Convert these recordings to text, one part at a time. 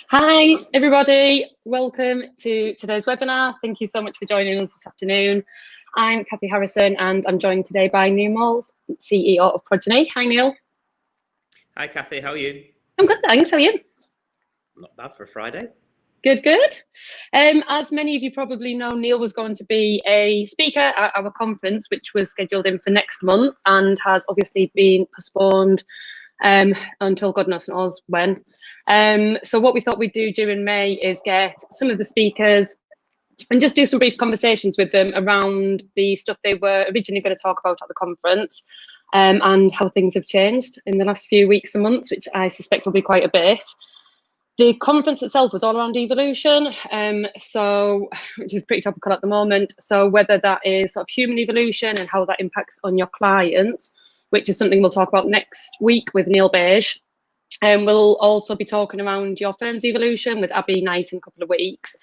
Hi, everybody. Welcome to today's webinar. Thank you so much for joining us this afternoon. I'm Kathy Harrison, and I'm joined today by Neil Moles, CEO of Progeny. Hi, Neil. Hi, Kathy. How are you? I'm good, thanks. How are you? Not bad for a Friday. Good, good. As many of you probably know, Neil was going to be a speaker at our conference, which was scheduled in for next month and has obviously been postponed until goodness knows when. So what we thought we'd do during May is get some of the speakers and just do some brief conversations with them around the stuff they were originally going to talk about at the conference, and how things have changed in the last few weeks and months, which I suspect will be quite a bit. The conference itself was all around evolution, which is pretty topical at the moment. So whether that is sort of human evolution and how that impacts on your clients, which is something we'll talk about next week with Neil Beige. We'll also be talking around your firm's evolution with Abby Knight in a couple of weeks.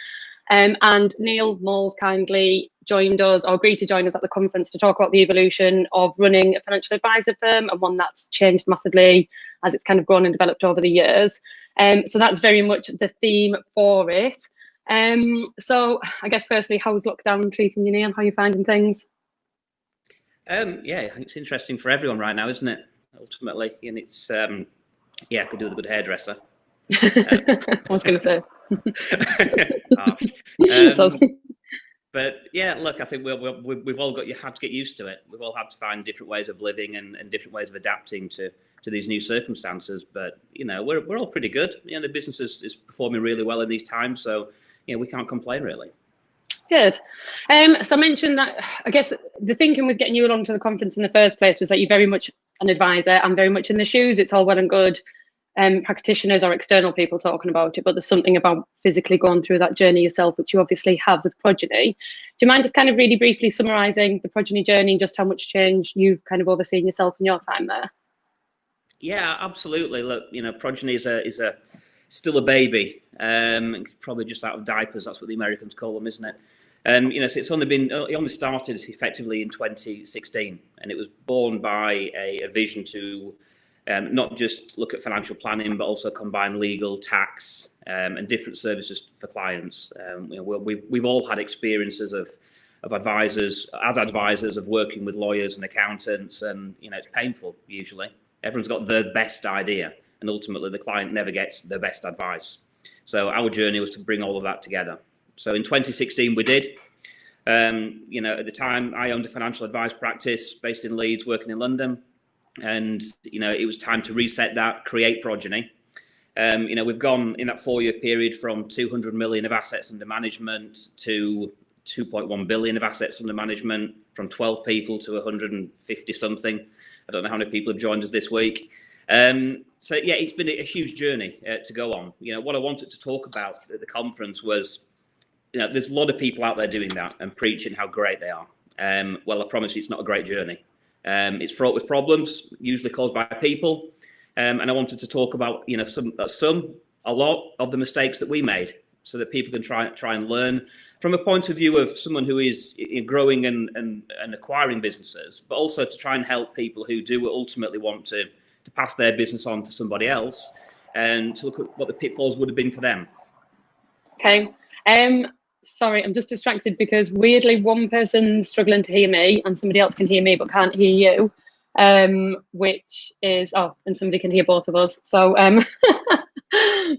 And Neil Moles kindly joined us, or agreed to join us at the conference to talk about the evolution of running a financial advisor firm, and one that's changed massively as it's kind of grown and developed over the years. So that's very much the theme for it. So I guess firstly, how's lockdown treating you, Neil? How are you finding things? Yeah, I think it's interesting for everyone right now, isn't it? Ultimately, and it's yeah, I could do with a good hairdresser. I was going to say. Harsh. But yeah, look, I think we've all had to get used to it. We've all had to find different ways of living and different ways of adapting to these new circumstances. But you know, we're all pretty good. You know, the business is performing really well in these times, so you know, we can't complain really. Good. So I mentioned that, I guess the thinking with getting you along to the conference in the first place was that you're very much an advisor and very much in the shoes. It's all well and good practitioners or external people talking about it, but there's something about physically going through that journey yourself, which you obviously have with Progeny. Do you mind just kind of really briefly summarising the Progeny journey and just how much change you've kind of overseen yourself in your time there? Yeah, absolutely. Look, you know, Progeny is still a baby, probably just out of diapers. That's what the Americans call them, isn't it? You know, so it only started effectively in 2016, and it was born by a vision to not just look at financial planning, but also combine legal, tax, and different services for clients. You know, we've all had experiences of advisors of working with lawyers and accountants, and you know, it's painful usually. Everyone's got the best idea, and ultimately the client never gets the best advice. So our journey was to bring all of that together. So in 2016 we did. You know, at the time I owned a financial advice practice based in Leeds, working in London, and you know, it was time to reset that, create Progeny. You know, we've gone in that 4-year period from 200 million of assets under management to 2.1 billion of assets under management, from 12 people to 150 something. I don't know how many people have joined us this week. So yeah, it's been a huge journey to go on. You know, what I wanted to talk about at the conference was, you know, there's a lot of people out there doing that and preaching how great they are. Well, I promise you, it's not a great journey. It's fraught with problems, usually caused by people. And I wanted to talk about, you know, a lot of the mistakes that we made, so that people can try and learn from a point of view of someone who is growing and acquiring businesses, but also to try and help people who do ultimately want to pass their business on to somebody else, and to look at what the pitfalls would have been for them. Okay. Sorry, I'm just distracted because weirdly one person's struggling to hear me and somebody else can hear me but can't hear you, which is, and somebody can hear both of us. So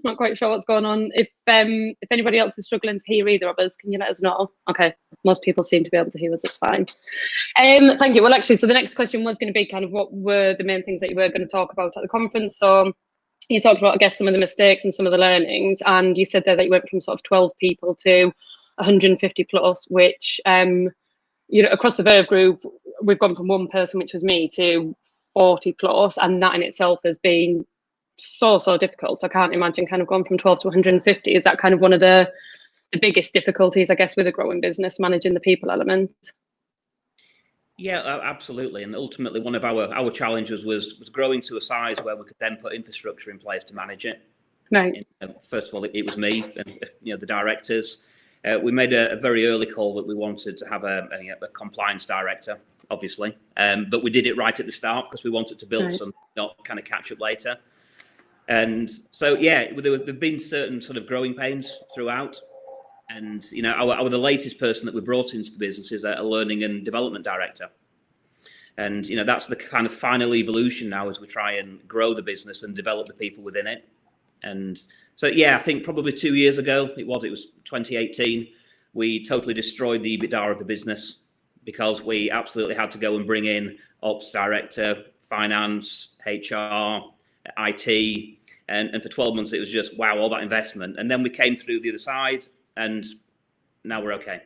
not quite sure what's going on. If anybody else is struggling to hear either of us, can you let us know? Okay, most people seem to be able to hear us, it's fine. Thank you. Well, actually, so the next question was going to be kind of what were the main things that you were going to talk about at the conference. So you talked about, I guess, some of the mistakes and some of the learnings, and you said there that you went from sort of 12 people to 150 plus, which, you know, across the Verve group, we've gone from one person, which was me, to 40 plus, and that in itself has been so difficult. So I can't imagine kind of going from 12 to 150. Is that kind of one of the biggest difficulties, I guess, with a growing business, managing the people element? Yeah, absolutely. And ultimately, one of our challenges was growing to a size where we could then put infrastructure in place to manage it. Right. First of all, it was me and, you know, the directors. We made a very early call that we wanted to have a compliance director, obviously, but we did it right at the start because we wanted to build some, not kind of catch up later. And so, yeah, there've been certain sort of growing pains throughout. And, you know, the latest person that we brought into the business is a learning and development director. And, you know, that's the kind of final evolution now as we try and grow the business and develop the people within it. And so, yeah, I think probably 2 years ago, it was 2018, we totally destroyed the EBITDA of the business because we absolutely had to go and bring in ops director, finance, HR, IT. And for 12 months, it was just, wow, all that investment. And then we came through the other side and now we're okay.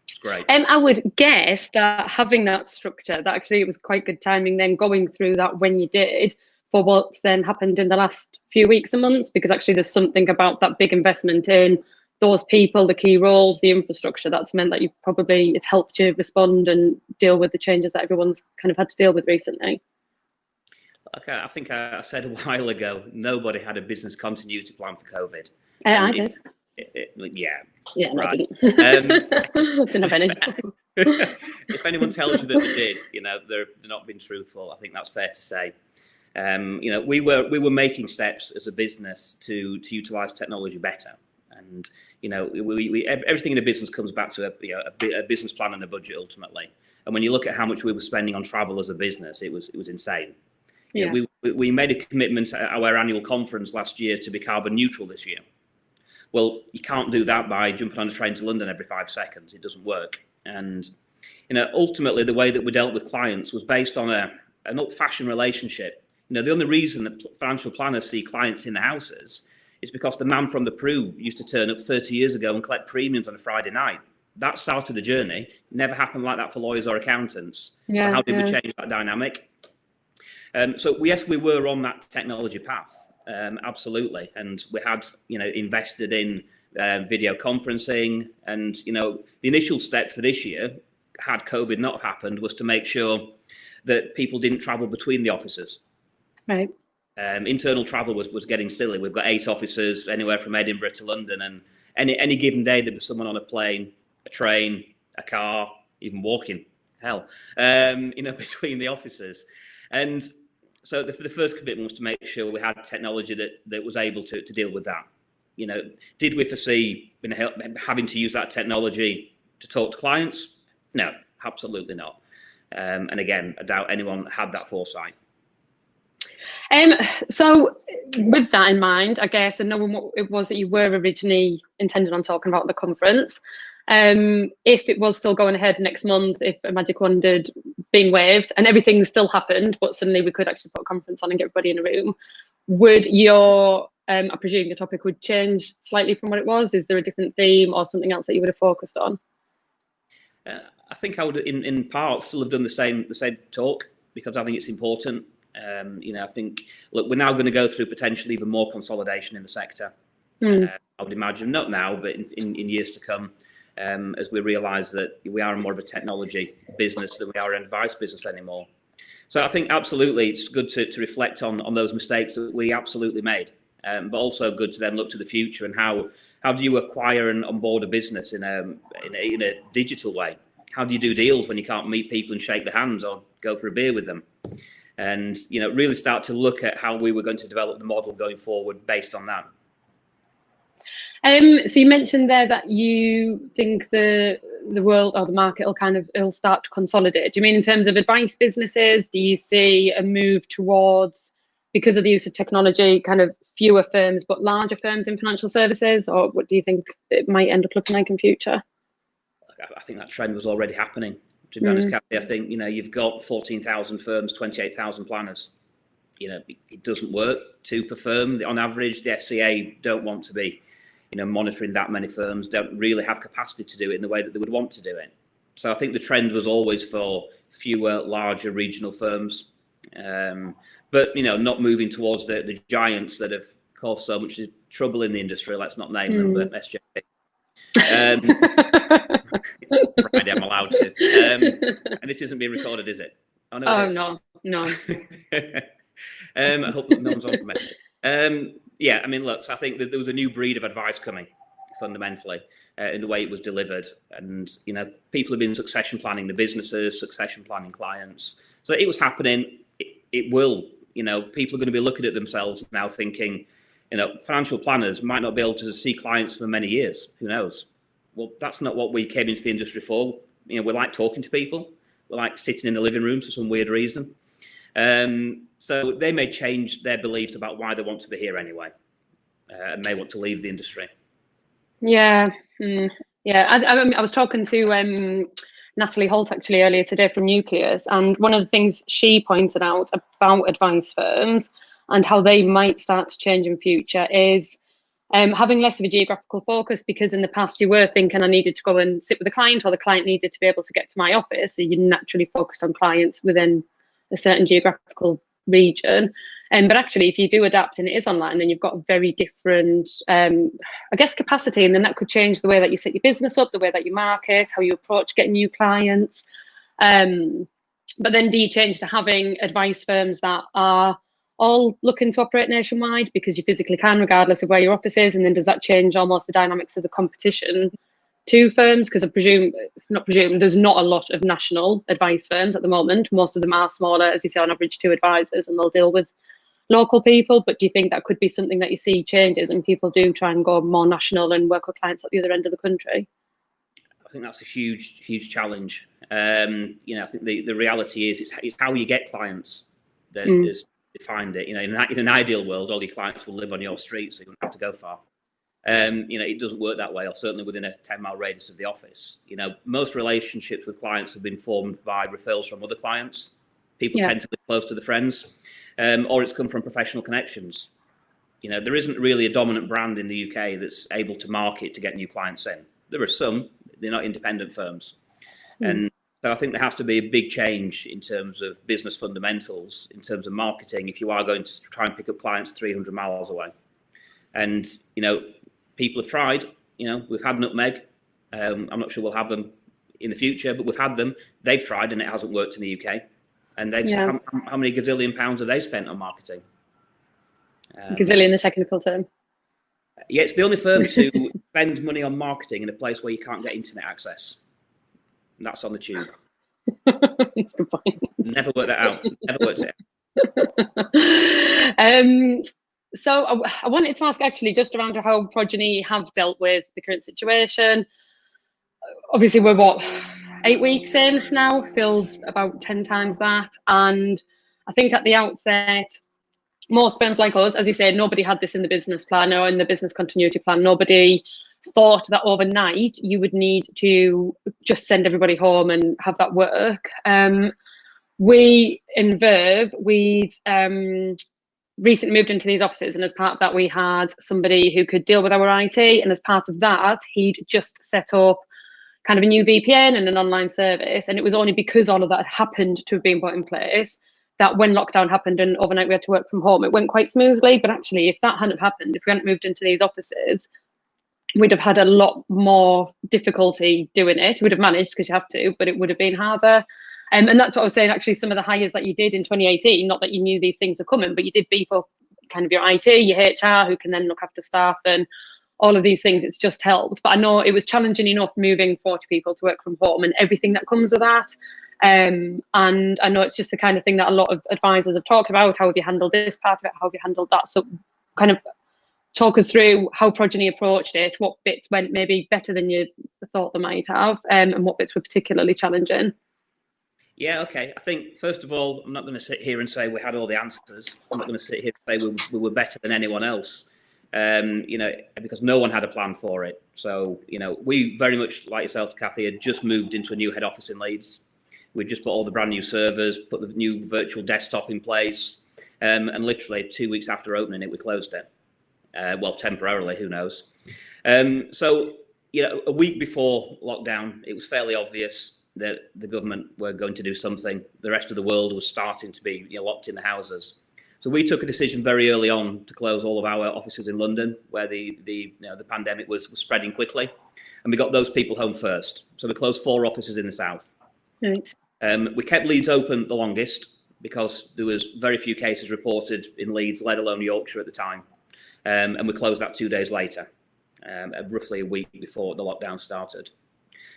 It's great. I would guess that having that structure, that actually it was quite good timing then going through that when you did for what's then happened in the last few weeks and months, because actually there's something about that big investment in those people, the key roles, the infrastructure, that's meant that it's helped you respond and deal with the changes that everyone's kind of had to deal with recently. Okay, I think I said a while ago, nobody had a business continuity plan for COVID. I did. Yeah, right. I didn't have any. If anyone tells you that they did, you know, they're not being truthful. I think that's fair to say. You know, we were making steps as a business to utilize technology better, and you know, everything in a business comes back to a business plan and a budget ultimately. And when you look at how much we were spending on travel as a business, it was insane. Yeah. You know, we made a commitment at our annual conference last year to be carbon neutral this year. Well, you can't do that by jumping on a train to London every 5 seconds. It doesn't work. And you know, ultimately, the way that we dealt with clients was based on an old-fashioned relationship. You know, the only reason that financial planners see clients in the houses is because the man from the Pru used to turn up 30 years ago and collect premiums on a Friday night. That started the journey. It never happened like that for lawyers or accountants. Yeah, so how did we change that dynamic? So yes, we were on that technology path, absolutely, and we had, you know, invested in video conferencing, and you know, the initial step for this year, had COVID not happened, was to make sure that people didn't travel between the offices. Right. Internal travel was getting silly. We've got 8 offices, anywhere from Edinburgh to London, and any given day there was someone on a plane, a train, a car, even walking, hell, you know, between the offices. And so the first commitment was to make sure we had technology that was able to deal with that. You know, did we foresee having to use that technology to talk to clients? No, absolutely not. And again, I doubt anyone had that foresight. So with that in mind, I guess, and knowing what it was that you were originally intended on talking about at the conference, if it was still going ahead next month, if a magic wand had been waved and everything still happened, but suddenly we could actually put a conference on and get everybody in a room, would your, I presume your topic would change slightly from what it was? Is there a different theme or something else that you would have focused on? I think I would, in part, still have done the same talk, because I think it's important. You know, I think, look, we're now going to go through potentially even more consolidation in the sector. I would imagine, not now, but in years to come, as we realise that we are more of a technology business than we are an advice business anymore. So I think absolutely it's good to reflect on those mistakes that we absolutely made, but also good to then look to the future and how do you acquire and onboard a business in a digital way? How do you do deals when you can't meet people and shake their hands or go for a beer with them? And you know, really start to look at how we were going to develop the model going forward based on that. So you mentioned there that you think the world or the market will start to consolidate. Do you mean in terms of advice businesses? Do you see a move towards, because of the use of technology, kind of fewer firms but larger firms in financial services, or what do you think it might end up looking like in future? I think that trend was already happening. To be honest, Kathy, I think, you know, you've got 14,000 firms, 28,000 planners. You know, it doesn't work. 2 per firm on average. The FCA don't want to be, you know, monitoring that many firms, don't really have capacity to do it in the way that they would want to do it. So I think the trend was always for fewer, larger regional firms, but you know, not moving towards the giants that have caused so much trouble in the industry. Let's not name them, but SJP. Friday, I'm allowed to. And this isn't being recorded, is it? Oh, no. I hope no one's on permission. Yeah, I mean, look, so I think that there was a new breed of advice coming, fundamentally, in the way it was delivered. And, you know, people have been succession planning the businesses, succession planning clients. So it was happening. It will You know, people are going to be looking at themselves now thinking, you know, financial planners might not be able to see clients for many years. Who knows? Well, that's not what we came into the industry for. You know, we like talking to people. We like sitting in the living room for some weird reason. So they may change their beliefs about why they want to be here anyway, and may want to leave the industry. Yeah, yeah. I was talking to Natalie Holt actually earlier today from Nucleus, and one of the things she pointed out about advice firms and how they might start to change in future is having less of a geographical focus, because in the past you were thinking I needed to go and sit with a client, or the client needed to be able to get to my office. So you naturally focused on clients within a certain geographical region. But actually, if you do adapt and it is online, then you've got a very different, I guess, capacity. And then that could change the way that you set your business up, the way that you market, how you approach getting new clients. But then do you change to having advice firms that are all looking to operate nationwide because you physically can, regardless of where your office is? And then does that change almost the dynamics of the competition to firms? Because there's not a lot of national advice firms at the moment. Most of them are smaller, as you say, on average 2 advisors, and they'll deal with local people. But do you think that could be something that you see changes and people do try and go more national and work with clients at the other end of the country? I think that's a huge challenge. You know, I think the reality is it's how you get clients that is defined it. You know, in an ideal world, all your clients will live on your street, so you don't have to go far. You know, it doesn't work that way, or certainly within a 10-mile radius of the office. You know, most relationships with clients have been formed by referrals from other clients. People tend to live close to the friends, or it's come from professional connections. You know, there isn't really a dominant brand in the UK that's able to market to get new clients in. There are some, they're not independent firms. And so I think there has to be a big change in terms of business fundamentals, in terms of marketing, if you are going to try and pick up clients 300 miles away. And, you know, people have tried. You know, we've had Nutmeg. I'm not sure we'll have them in the future, but we've had them. They've tried and it hasn't worked in the UK. And they've how many gazillion pounds have they spent on marketing? Gazillion, the technical term. Yeah, it's the only firm to spend money on marketing in a place where you can't get internet access. And that's on the tube. Good point. Never worked that out. Never worked it out. So I wanted to ask actually just around how Progeny have dealt with the current situation. Obviously, we're 8 weeks in now, feels about 10 times that. And I think at the outset, most firms like us, as you said, nobody had this in the business plan or in the business continuity plan. Nobody thought that overnight you would need to just send everybody home and have that work. We in Verve, we'd recently moved into these offices, and as part of that, we had somebody who could deal with our IT. And as part of that, he'd just set up kind of a new VPN and an online service. And it was only because all of that had happened to have been put in place that when lockdown happened and overnight we had to work from home, it went quite smoothly. But actually, if that hadn't happened, if we hadn't moved into these offices, we'd have had a lot more difficulty doing it. We'd have managed because you have to, but it would have been harder. And that's what I was saying, actually, some of the hires that you did in 2018, not that you knew these things were coming, but you did beef up kind of your IT, your HR, who can then look after staff and all of these things. It's just helped. But I know it was challenging enough moving 40 people to work from home and everything that comes with that. And I know it's just the kind of thing that a lot of advisors have talked about. How have you handled this part of it? How have you handled that? So kind of talk us through how Progeny approached it, what bits went maybe better than you thought they might have, and what bits were particularly challenging. Yeah, okay. I think, first of all, I'm not going to sit here and say we had all the answers. I'm not going to sit here and say we were better than anyone else, you know, because no one had a plan for it. So, you know, we very much, like yourself, Kathy, had just moved into a new head office in Leeds. We just put all the brand new servers, put the new virtual desktop in place, and literally 2 weeks after opening it, we closed it. Well, temporarily, who knows? So, you know, a week before lockdown, it was fairly obvious that the government were going to do something. The rest of the world was starting to be, you know, locked in the houses. So we took a decision very early on to close all of our offices in London, where the pandemic was spreading quickly, and we got those people home first. So we closed 4 offices in the south. Right. We kept Leeds open the longest because there was very few cases reported in Leeds, let alone Yorkshire at the time. And we closed that 2 days later, roughly a week before the lockdown started.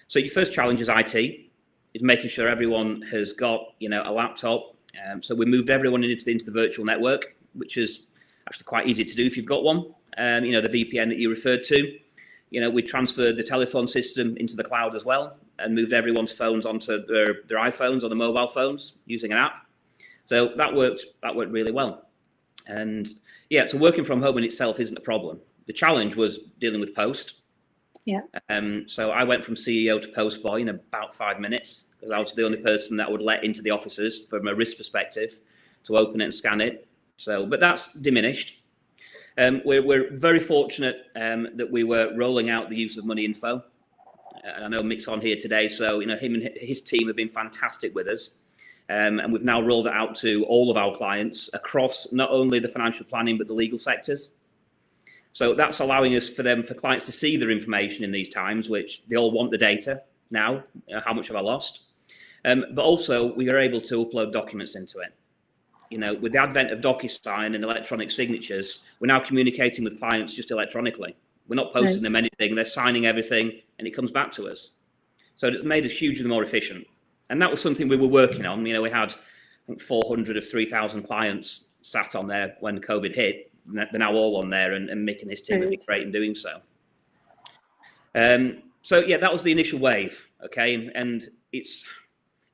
So your first challenge is IT, is making sure everyone has got, you know, a laptop, So we moved everyone into the virtual network, which is actually quite easy to do if you've got one. The VPN that you referred to. We transferred the telephone system into the cloud as well, and moved everyone's phones onto their iPhones or the mobile phones using an app. So that worked really well. And yeah, so working from home in itself isn't a problem. The challenge was dealing with post. Yeah. So I went from CEO to post boy in about 5 minutes, because I was the only person that would let into the offices from a risk perspective to open it and scan it. So, but that's diminished. We're very fortunate that we were rolling out the use of money info. And I know Mick's on here today, so him and his team have been fantastic with us. And we've now rolled it out to all of our clients across not only the financial planning but the legal sectors. So that's allowing us for clients to see their information in these times, which they all want the data now. How much have I lost? But also we are able to upload documents into it. With the advent of DocuSign and electronic signatures, we're now communicating with clients just electronically. We're not posting them anything, they're signing everything, and it comes back to us. So it made us hugely more efficient. And that was something we were working on. We had, I think, 400 of 3,000 clients sat on there when COVID hit. They're now all on there, and Mick and his team have been great in doing so. So yeah, that was the initial wave, okay? And it's,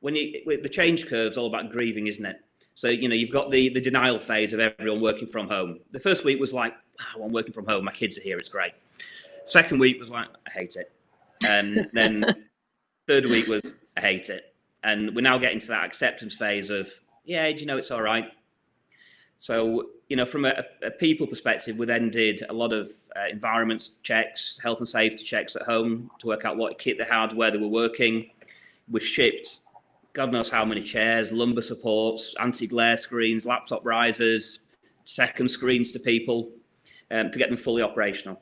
the change curve's all about grieving, isn't it? So, you've got the denial phase of everyone working from home. The first week was like, wow, I'm working from home, my kids are here, it's great. Second week was like, I hate it. And then third week was, I hate it. And we're now getting to that acceptance phase of, yeah, it's all right. So, from a people perspective, we then did a lot of environment checks, health and safety checks at home to work out what kit they had, where they were working. We've shipped God knows how many chairs, lumbar supports, anti-glare screens, laptop risers, second screens to people to get them fully operational.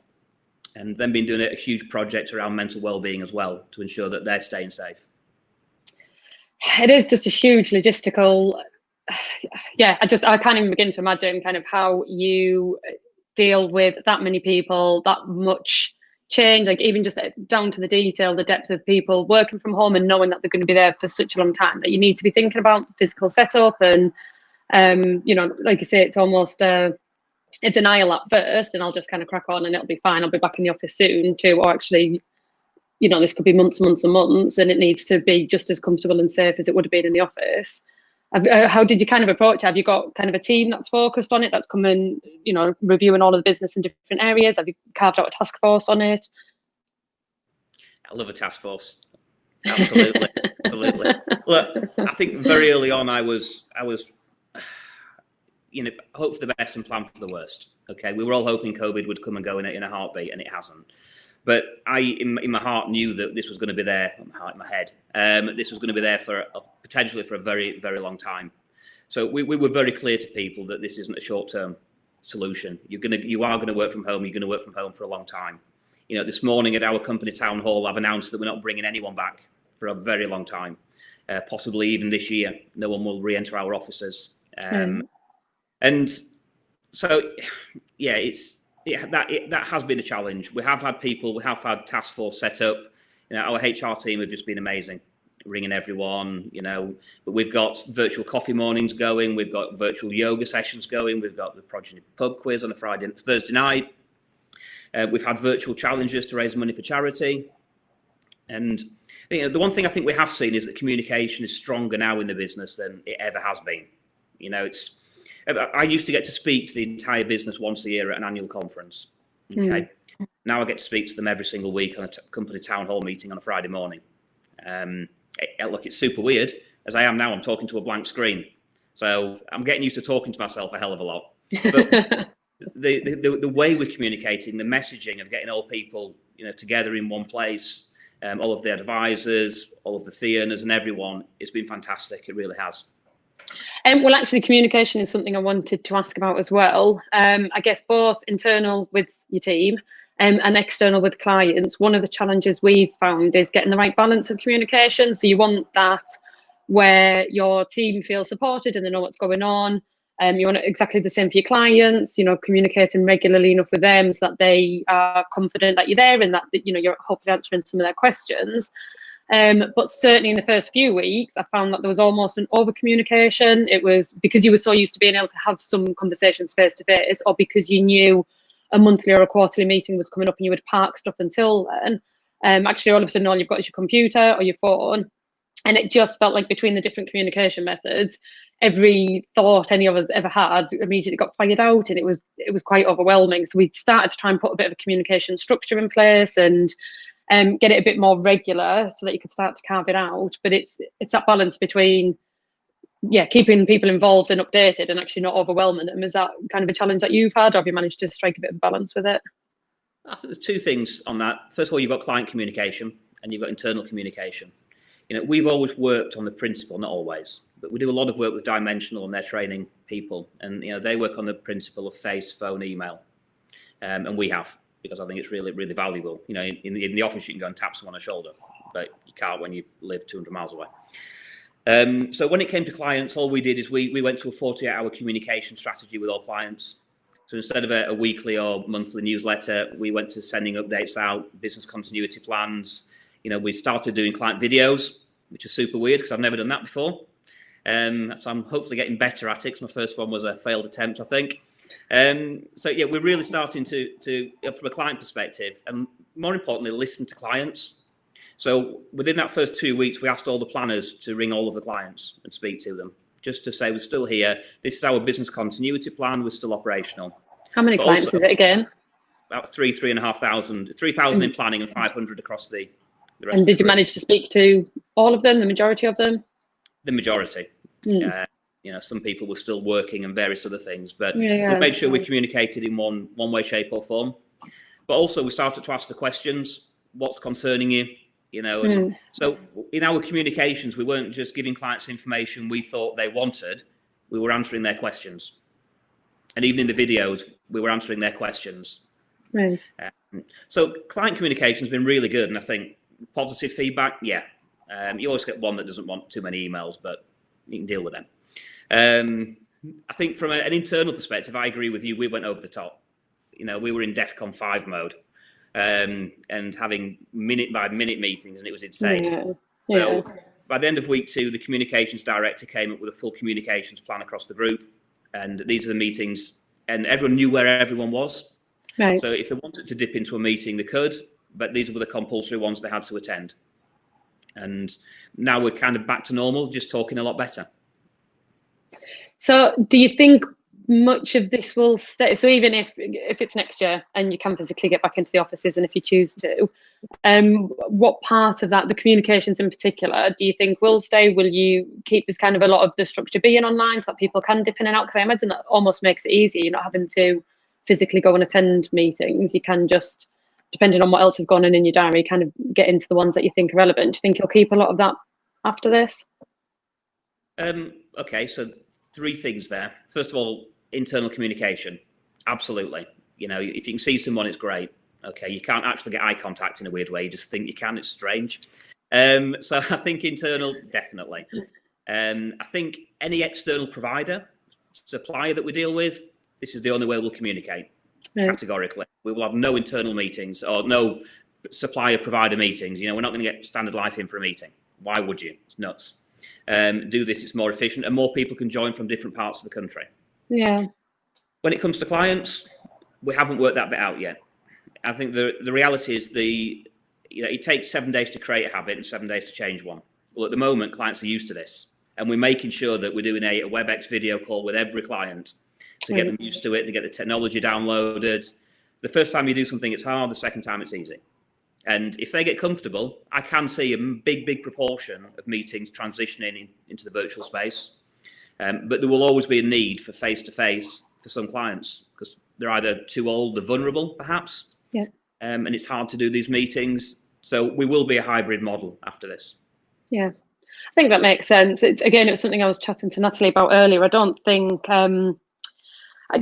And then been doing a huge project around mental well-being as well to ensure that they're staying safe. It is just a huge logistical, I can't even begin to imagine kind of how you deal with that many people, that much change, like even just down to the detail, the depth of people working from home and knowing that they're going to be there for such a long time, that you need to be thinking about the physical setup. And, like you say, it's almost a denial at first, and I'll just kind of crack on and it'll be fine. I'll be back in the office soon too. Or actually, this could be months and months, and it needs to be just as comfortable and safe as it would have been in the office. How did you kind of approach it? Have you got kind of a team that's focused on it, that's coming, reviewing all of the business in different areas? Have you carved out a task force on it? I love a task force. Absolutely. Absolutely. Look, I think very early on I was hope for the best and plan for the worst. Okay. We were all hoping COVID would come and go in a heartbeat, and it hasn't. But I, in my heart, knew that this was going to be there. In my head, this was going to be there potentially for a very, very long time. So we were very clear to people that this isn't a short-term solution. You are going to work from home. You're going to work from home for a long time. This morning at our company town hall, I've announced that we're not bringing anyone back for a very long time, possibly even this year. No one will re-enter our offices. And so, yeah, that has been a challenge. We have had task force set up. Our HR team have just been amazing, ringing everyone, but we've got virtual coffee mornings going. We've got virtual yoga sessions going. We've got the Progeny pub quiz on a Thursday night. We've had virtual challenges to raise money for charity. And, the one thing I think we have seen is that communication is stronger now in the business than it ever has been. I used to get to speak to the entire business once a year at an annual conference. Okay. Now I get to speak to them every single week on a company town hall meeting on a Friday morning. Look, it's super weird. As I am now, I'm talking to a blank screen. So I'm getting used to talking to myself a hell of a lot. But the way we're communicating, the messaging of getting all people, together in one place, all of the advisors, all of the fee earners and everyone, it's been fantastic. It really has. Well, actually, communication is something I wanted to ask about as well. I guess both internal with your team and external with clients. One of the challenges we've found is getting the right balance of communication. So you want that where your team feels supported and they know what's going on. You want it exactly the same for your clients, communicating regularly enough with them so that they are confident that you're there and that, you're hopefully answering some of their questions. But certainly in the first few weeks, I found that there was almost an over communication. It was because you were so used to being able to have some conversations face to face, or because you knew a monthly or a quarterly meeting was coming up and you would park stuff until then. Actually, all of a sudden, all you've got is your computer or your phone. And it just felt like between the different communication methods, every thought any of us ever had immediately got fired out, and it was quite overwhelming. So we started to try and put a bit of a communication structure in place and get it a bit more regular so that you could start to carve it out. But it's that balance between keeping people involved and updated and actually not overwhelming them. Is that kind of a challenge that you've had, or have you managed to strike a bit of balance with it? I think there's two things on that. First of all, you've got client communication and you've got internal communication. We've always worked on the principle, not always, but we do a lot of work with Dimensional and their training people. And, they work on the principle of face, phone, email. And we have, because I think it's really, really valuable. In the office, you can go and tap someone on the shoulder, but you can't when you live 200 miles away. So when it came to clients, all we did is we went to a 48-hour communication strategy with all clients. So instead of a weekly or monthly newsletter, we went to sending updates out, business continuity plans. We started doing client videos, which is super weird because I've never done that before. So I'm hopefully getting better at it, because my first one was a failed attempt, I think. We're really starting to from a client perspective, and more importantly, listen to clients. So within that first 2 weeks, we asked all the planners to ring all of the clients and speak to them, just to say, we're still here. This is our business continuity plan. We're still operational. How many clients is it again? About 3,500, 3,000 in planning and 500 across the rest. And did you manage to speak to all of them, the majority of them? The majority. Some people were still working and various other things, but we made sure we communicated in one way, shape or form. But also we started to ask the questions, what's concerning you? So in our communications, we weren't just giving clients information we thought they wanted, we were answering their questions. And even in the videos, we were answering their questions. Right. So client communication has been really good. And I think positive feedback, you always get one that doesn't want too many emails, but you can deal with them. I think from an internal perspective, I agree with you. We went over the top. We were in DEFCON 5 mode. And having minute by minute meetings, and it was insane. So by the end of week 2, the communications director came up with a full communications plan across the group, and these are the meetings, and everyone knew where everyone was. Right. So if they wanted to dip into a meeting, they could, but these were the compulsory ones they had to attend. And now we're kind of back to normal, just talking a lot better. So do you think much of this will stay? So even if it's next year and you can physically get back into the offices, and if you choose to, what part of that, the communications in particular, do you think will stay? Will you keep this kind of a lot of the structure being online so that people can dip in and out? Because I imagine that almost makes it easier. You're not having to physically go and attend meetings. You can just, depending on what else is going on in your diary, kind of get into the ones that you think are relevant. Do you think you'll keep a lot of that after this? Okay, so 3 things there. First of all, internal communication, absolutely. If you can see someone, it's great. Okay, you can't actually get eye contact in a weird way. You just think you can. It's strange. So I think internal, definitely. I think any external provider, supplier that we deal with, this is the only way we'll communicate. Categorically. We will have no internal meetings or no supplier provider meetings. We're not going to get Standard Life in for a meeting. Why would you? It's nuts. Do this, it's more efficient, and more people can join from different parts of the country. Yeah. When it comes to clients, we haven't worked that bit out yet. I think the reality is it takes 7 days to create a habit and 7 days to change one. Well, at the moment, clients are used to this, and we're making sure that we're doing a WebEx video call with every client to get them used to it, to get the technology downloaded. The first time you do something, it's hard. The second time, it's easy. And if they get comfortable, I can see a big proportion of meetings transitioning into the virtual space. But there will always be a need for face-to-face for some clients, because they're either too old, they're vulnerable, perhaps. Yeah. And it's hard to do these meetings. So we will be a hybrid model after this. Yeah, I think that makes sense. It was something I was chatting to Natalie about earlier. I don't think...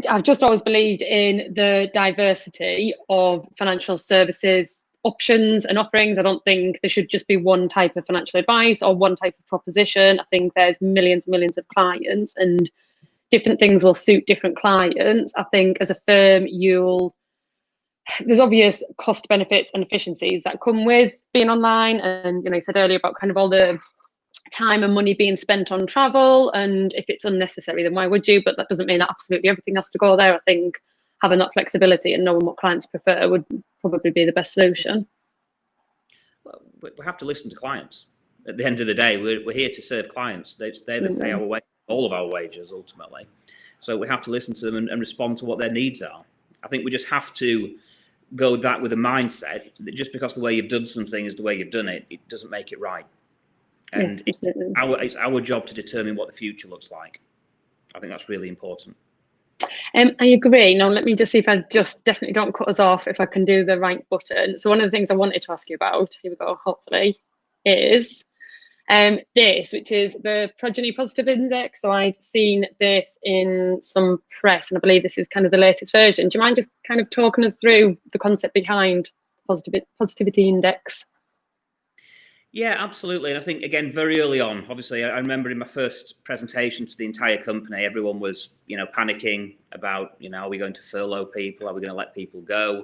I've just always believed in the diversity of financial services options and offerings. I don't think there should just be one type of financial advice or one type of proposition. I think there's millions of clients, and different things will suit different clients. I think as a firm, you'll there's obvious cost benefits and efficiencies that come with being online. And, you said earlier about kind of all the time and money being spent on travel. And if it's unnecessary, then why would you? But that doesn't mean that absolutely everything has to go there. I think having that flexibility and knowing what clients prefer would probably be the best solution. Well, we have to listen to clients. At the end of the day, we're here to serve clients. They're that pay all of our wages ultimately. So we have to listen to them and respond to what their needs are. I think we just have to go that with a mindset that just because the way you've done something is the way you've done it, it doesn't make it right. And it's our job to determine what the future looks like. I think that's really important. I agree. Now, let me just see if I just definitely don't cut us off, if I can do the right button. So one of the things I wanted to ask you about, here we go, hopefully, is this, which is the Progeny Positive Index. So I'd seen this in some press, and I believe this is kind of the latest version. Do you mind just kind of talking us through the concept behind Positivity Index? Yeah, absolutely. And I think, again, very early on, obviously, I remember in my first presentation to the entire company, everyone was, panicking about, are we going to furlough people? Are we going to let people go?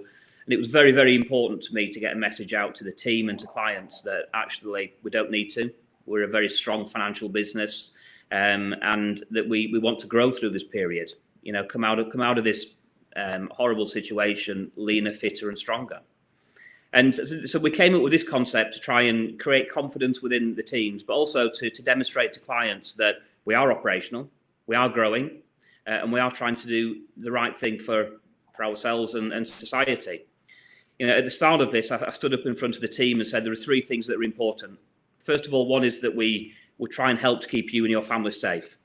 And it was very, very important to me to get a message out to the team and to clients that actually we don't need to. We're a very strong financial business, and that we want to grow through this period, come out of this horrible situation leaner, fitter and stronger. And so we came up with this concept to try and create confidence within the teams, but also to demonstrate to clients that we are operational, we are growing, and we are trying to do the right thing for ourselves and society. At the start of this, I stood up in front of the team and said there are three things that are important. First of all, one is that we will try and help to keep you and your family safe,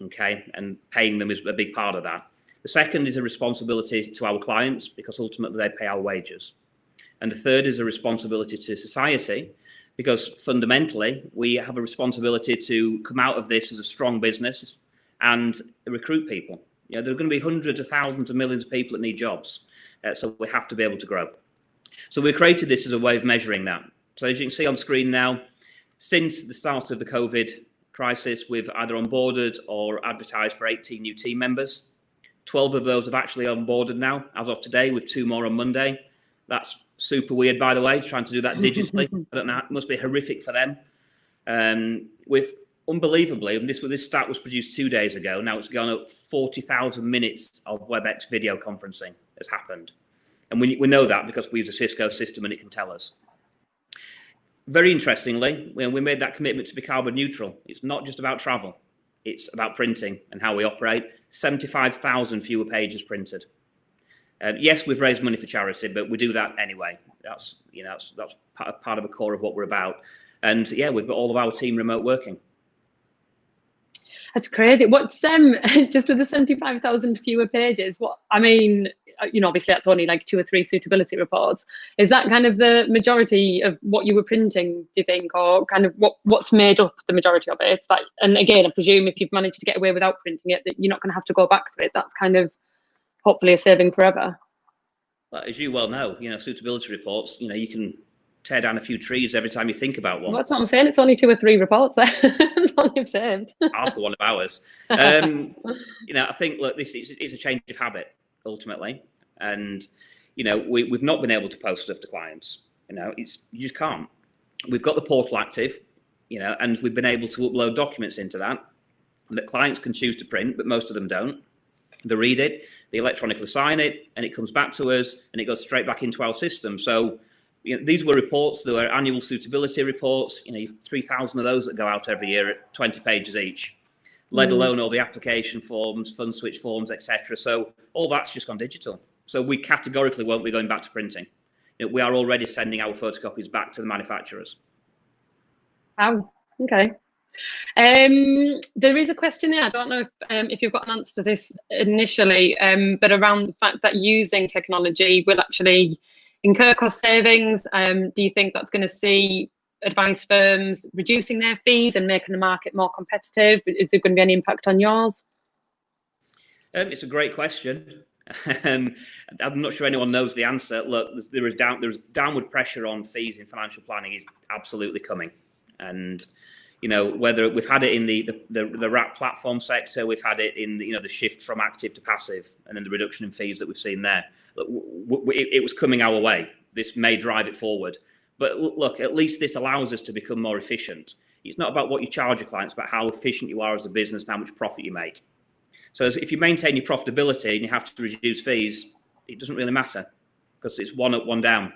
okay? And paying them is a big part of that. The second is a responsibility to our clients, because ultimately they pay our wages. And the third is a responsibility to society, because fundamentally we have a responsibility to come out of this as a strong business and recruit people. There are going to be hundreds of thousands of millions of people that need jobs. So we have to be able to grow. So we created this as a way of measuring that. So as you can see on screen now, since the start of the COVID crisis, we've either onboarded or advertised for 18 new team members. 12 of those have actually onboarded now, as of today, with 2 more on Monday. That's super weird, by the way, trying to do that digitally. I don't know, it must be horrific for them. With unbelievably, and this stat was produced 2 days ago, now it's gone up 40,000 minutes of WebEx video conferencing has happened. And we know that because we use a Cisco system and it can tell us. Very interestingly, we made that commitment to be carbon neutral. It's not just about travel. It's about printing and how we operate. 75,000 fewer pages printed. Yes, we've raised money for charity, but we do that anyway. That's part of the core of what we're about. And yeah, we've got all of our team remote working. That's crazy. What's just with the 75,000 fewer pages? Obviously that's only like 2 or 3 suitability reports. Is that kind of the majority of what you were printing, do you think, or kind of what's made up the majority of it? And again, I presume if you've managed to get away without printing it, that you're not going to have to go back to it. That's kind of hopefully a saving forever. Well, as you well know, suitability reports, you can tear down a few trees every time you think about one. Well, that's what I'm saying. It's only 2 or 3 reports. That's all you've saved. Half of one of ours. I think, look, this is a change of habit, ultimately. And, we've not been able to post stuff to clients. You just can't. We've got the portal active, and we've been able to upload documents into that clients can choose to print, but most of them don't. They read it, they electronically sign it, and it comes back to us, and it goes straight back into our system. So, these were reports. There were annual suitability reports. You've 3,000 of those that go out every year at 20 pages each, let alone all the application forms, fund switch forms, etc. So all that's just gone digital. So we categorically won't be going back to printing. We are already sending our photocopies back to the manufacturers. Oh, okay. There is a question there. I don't know if you've got an answer to this initially, but around the fact that using technology will actually incur cost savings. Do you think that's going to see advice firms reducing their fees and making the market more competitive? Is there going to be any impact on yours? It's a great question. I'm not sure anyone knows the answer. Look, there's downward pressure on fees in financial planning is absolutely coming, and whether we've had it in the wrap platform sector, we've had it in the shift from active to passive, and then the reduction in fees that we've seen there. it was coming our way. This may drive it forward. But look, at least this allows us to become more efficient. It's not about what you charge your clients, but how efficient you are as a business and how much profit you make. So if you maintain your profitability and you have to reduce fees, it doesn't really matter because it's one up, one down.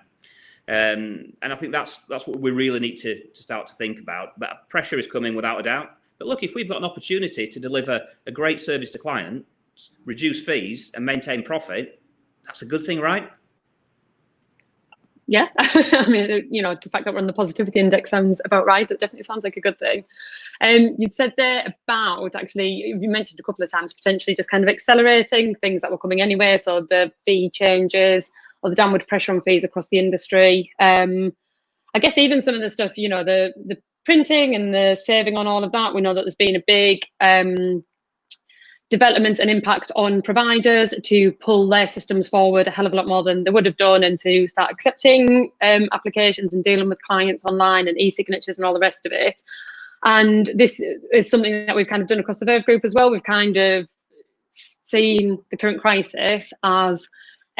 And I think that's what we really need to start to think about. But pressure is coming without a doubt. But look, if we've got an opportunity to deliver a great service to clients, reduce fees and maintain profit, that's a good thing, right? Yeah, I mean, you know, the fact that we're on the positivity index sounds about right. That definitely sounds like a good thing. You'd said there about, actually, you mentioned a couple of times, potentially just kind of accelerating things that were coming anyway. So the fee changes or the downward pressure on fees across the industry. I guess even some of the stuff, you know, the printing and the saving on all of that, we know that there's been a big development and impact on providers to pull their systems forward a hell of a lot more than they would have done, and to start accepting applications and dealing with clients online and e-signatures and all the rest of it. And this is something that we've kind of done across the Verve Group as well. We've kind of seen the current crisis as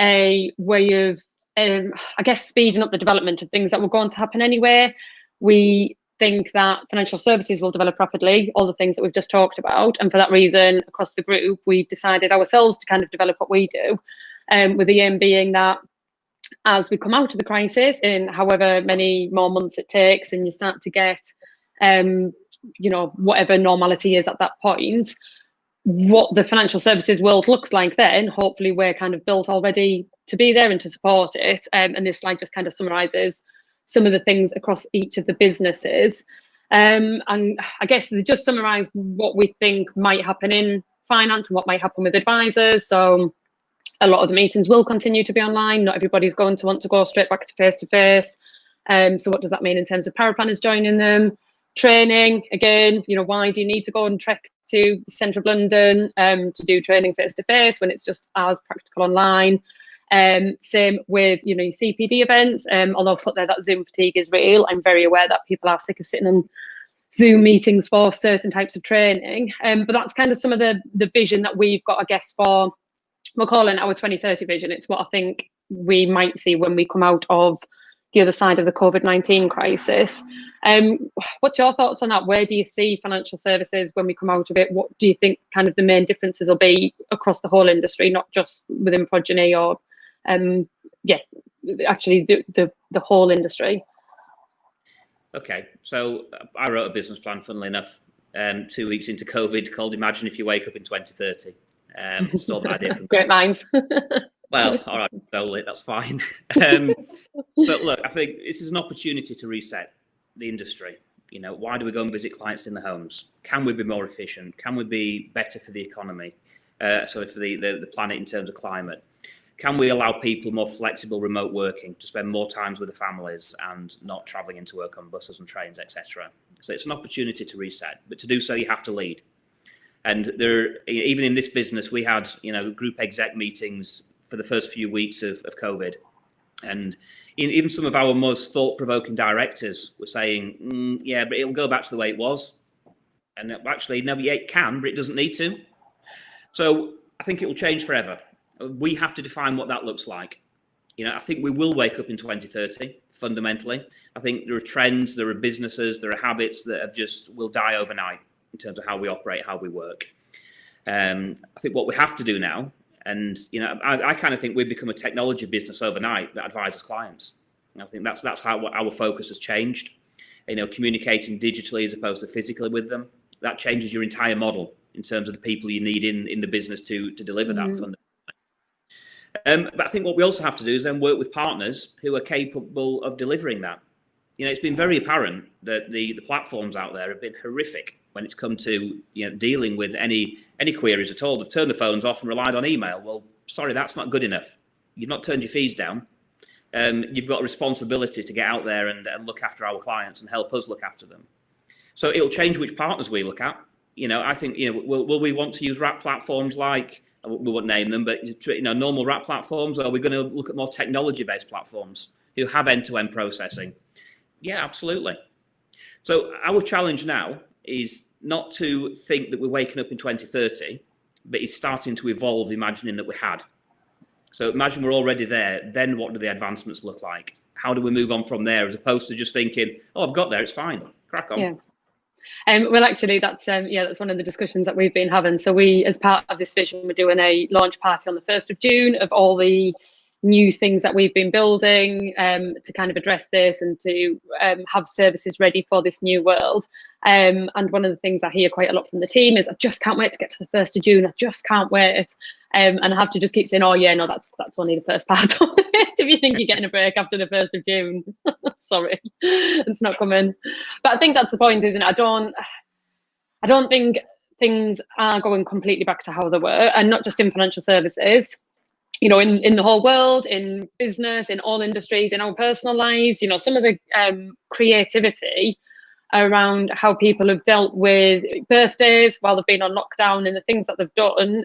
a way of, I guess, speeding up the development of things that were going to happen anyway. We think that financial services will develop rapidly, all the things that we've just talked about. And for that reason, across the group, we've decided ourselves to kind of develop what we do, with the aim being that as we come out of the crisis, in however many more months it takes, and you start to get, you know, whatever normality is at that point, what the financial services world looks like then, hopefully we're kind of built already to be there and to support it. And this slide just kind of summarises some of the things across each of the businesses. And I guess they just summarise what we think might happen in finance and what might happen with advisors. So a lot of the meetings will continue to be online. Not everybody's going to want to go straight back to face-to-face. So what does that mean in terms of power planners joining them? Training, again, you know, why do you need to go and trek to the centre of London to do training face-to-face when it's just as practical online? Same with, you know, your CPD events. Although I've put there that Zoom fatigue is real, I'm very aware that people are sick of sitting on Zoom meetings for certain types of training. But that's kind of some of the vision that we've got, I guess, for, we're calling our 2030 vision. It's what I think we might see when we come out of the other side of the COVID-19 crisis. What's your thoughts on that? Where do you see financial services when we come out of it? What do you think kind of the main differences will be across the whole industry, not just within Progeny, or actually the whole industry? Okay, so I wrote a business plan, funnily enough, 2 weeks into COVID, called Imagine If You Wake Up in 2030. Stole the idea from Great minds. Well, all right, stole it, that's fine. So look, I think this is an opportunity to reset the industry. You know, why do we go and visit clients in the homes? Can we be more efficient? Can we be better for the economy? For the planet in terms of climate? Can we allow people more flexible remote working to spend more times with the families and not travelling into work on buses and trains, etc.? So it's an opportunity to reset, but to do so, you have to lead. And even in this business, we had, you know, group exec meetings for the first few weeks of COVID. And even some of our most thought-provoking directors were saying, yeah, but it'll go back to the way it was. And actually, no, yeah, it can, but it doesn't need to. So I think it will change forever. We have to define what that looks like. You know, I think we will wake up in 2030, fundamentally. I think there are trends, there are businesses, there are habits that will die overnight in terms of how we operate, how we work. I think what we have to do now, and you know, I kind of think we've become a technology business overnight that advises clients. And I think that's how our focus has changed. You know, communicating digitally as opposed to physically with them. That changes your entire model in terms of the people you need in the business to deliver that fundamentally. But I think what we also have to do is then work with partners who are capable of delivering that. You know, it's been very apparent that the platforms out there have been horrific when it's come to, you know, dealing with any queries at all. They've turned the phones off and relied on email. Well, sorry, that's not good enough. You've not turned your fees down. You've got a responsibility to get out there and look after our clients and help us look after them. So it'll change which partners we look at. You know, I think, you know, will we want to use wrap platforms like, we won't name them, but, you know, normal wrap platforms? Or are we going to look at more technology-based platforms who have end-to-end processing? Yeah, absolutely. So our challenge now is not to think that we're waking up in 2030, but it's starting to evolve, imagining that we had. So imagine we're already there. Then what do the advancements look like? How do we move on from there, as opposed to just thinking, "Oh, I've got there. It's fine. Crack on." Yeah. Well, actually, that's one of the discussions that we've been having. So we, as part of this vision, we're doing a launch party on the 1st of June of all the new things that we've been building to kind of address this and to have services ready for this new world. And one of the things I hear quite a lot from the team is, I just can't wait to get to the 1st of June. I just can't wait. And I have to just keep saying, oh yeah, no, that's only the first part of it. If you think you're getting a break after the 1st of June, sorry, it's not coming. But I think that's the point, isn't it? I don't think things are going completely back to how they were, and not just in financial services. You know, in the whole world, in business, in all industries, in our personal lives, you know, some of the creativity around how people have dealt with birthdays while they've been on lockdown and the things that they've done,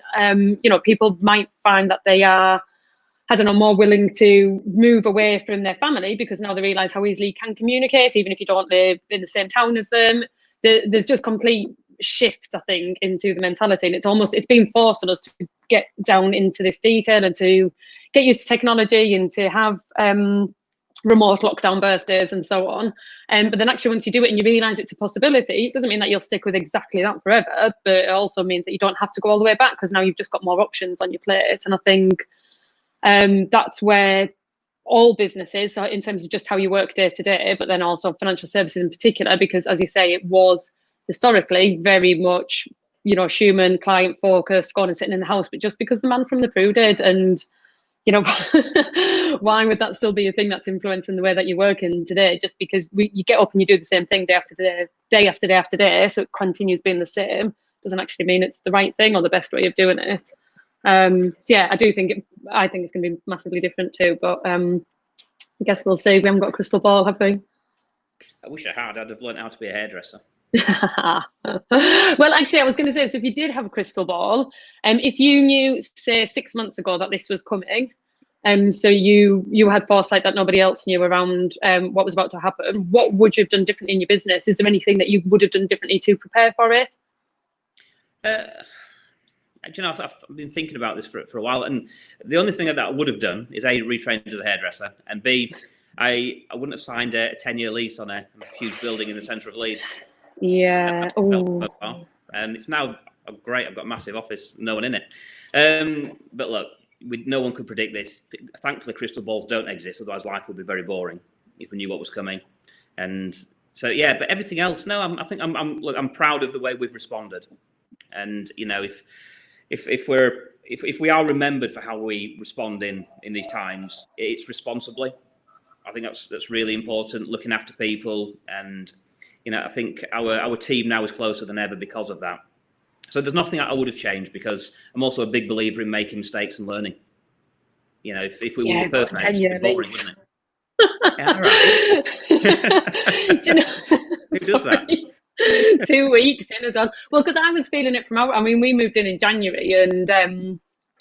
you know, people might find that they are, I don't know, more willing to move away from their family because now they realise how easily you can communicate, even if you don't live in the same town as them. There's just complete shift, I think, into the mentality, and it's been forced on us to get down into this detail and to get used to technology and to have remote lockdown birthdays and so on. But then actually, once you do it and you realise it's a possibility, it doesn't mean that you'll stick with exactly that forever, but it also means that you don't have to go all the way back, because now you've just got more options on your plate. And I think that's where all businesses, so in terms of just how you work day to day, but then also financial services in particular, because as you say, it was historically very much, you know, human, client focused, going and sitting in the house, but just because the man from the Pru did. And, you know, why would that still be a thing that's influencing the way that you're working today? Just because you get up and you do the same thing day after day, day after day after day, so it continues being the same, doesn't actually mean it's the right thing or the best way of doing it. So yeah, I think it's going to be massively different too, but I guess we'll see. We haven't got a crystal ball, have we? I wish I had. I'd have learned how to be a hairdresser. Well, actually, I was going to say, so if you did have a crystal ball, if you knew, say, 6 months ago that this was coming, so you had foresight that nobody else knew around what was about to happen, what would you have done differently in your business? Is there anything that you would have done differently to prepare for it? You know, I've been thinking about this for a while, and the only thing that I would have done is A, retrained as a hairdresser, and B, I wouldn't have signed a 10-year lease on a huge building in the centre of Leeds. Yeah. And it's now great. I've got a massive office, no one in it. But look, no one could predict this. Thankfully, crystal balls don't exist. Otherwise, life would be very boring if we knew what was coming. And so, yeah. But everything else, no. I'm proud of the way we've responded. And you know, if we are remembered for how we respond in these times, it's responsibly. I think that's really important. Looking after people, and you know, I think our team now is closer than ever because of that. So there's nothing I would have changed, because I'm also a big believer in making mistakes and learning. You know, if we were perfect, it'd be boring, wouldn't it? Yeah, all right. You know, Who does that? 2 weeks in as well. Well, because I was feeling it from we moved in January, and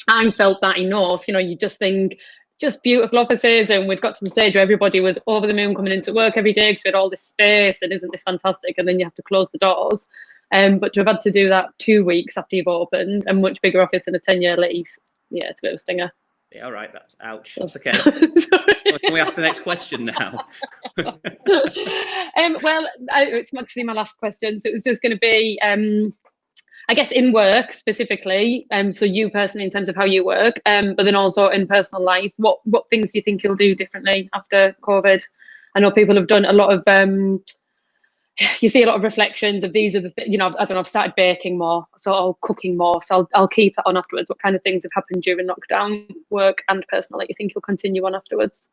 I felt that enough. You know, you just think, just beautiful offices, and we'd got to the stage where everybody was over the moon coming into work every day because we had all this space, and isn't this fantastic? And then you have to close the doors. But to have had to do that 2 weeks after you've opened a much bigger office in a 10-year lease, yeah, it's a bit of a stinger. Yeah, all right, that's ouch. That's okay. Can we ask the next question now? Well, it's actually my last question. So it was just going to be, I guess, in work specifically. So you personally, in terms of how you work, but then also in personal life, what things do you think you'll do differently after COVID? I know people have done a lot of. You see a lot of reflections of these are the you know, I don't know, I've started baking more, so I'll cooking more, so I'll keep that on afterwards. What kind of things have happened during lockdown, work and personal, that you think you'll continue on afterwards?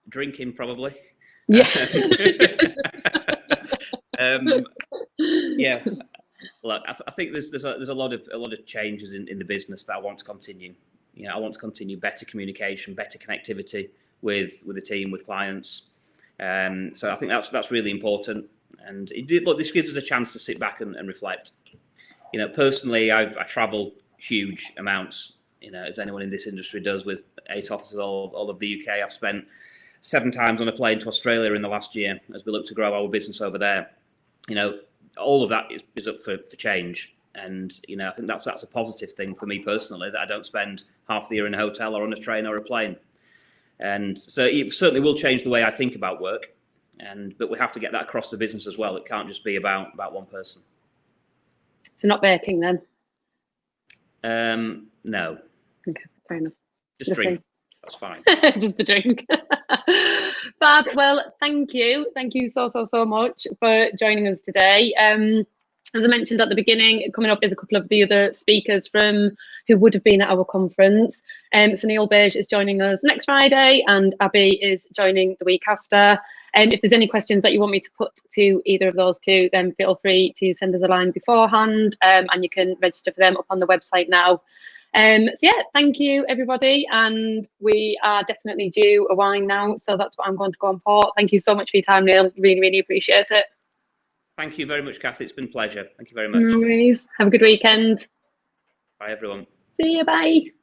Drinking, probably. Yeah. Yeah. Look, I think there's a lot of changes in the business that I want to continue. You know, I want to continue better communication, better connectivity with the team, with clients. So I think that's really important. And this gives us a chance to sit back and reflect. You know, personally, I travel huge amounts, you know, as anyone in this industry does, with 8 offices all of the UK. I've spent 7 times on a plane to Australia in the last year as we look to grow our business over there. You know, all of that is up for change. And I think that's a positive thing for me personally, that I don't spend half the year in a hotel or on a train or a plane. And so it certainly will change the way I think about work. But we have to get that across the business as well. It can't just be about one person. So not baking then? No. Okay, fair enough. Just drink. That's fine. Just the drink. Fab. Well, thank you so much for joining us today. As I mentioned at the beginning, coming up is a couple of the other speakers who would have been at our conference. So Neil Beige is joining us next Friday, and Abby is joining the week after. If there's any questions that you want me to put to either of those two, then feel free to send us a line beforehand, and you can register for them up on the website now. So yeah, thank you everybody, and we are definitely due a wine now, so that's what I'm going to go and pour. Thank you so much for your time, Neil. Really appreciate it. Thank you very much, Kathy. It's been a pleasure. Thank you very much. No worries. Have a good weekend. Bye, everyone. See you. Bye.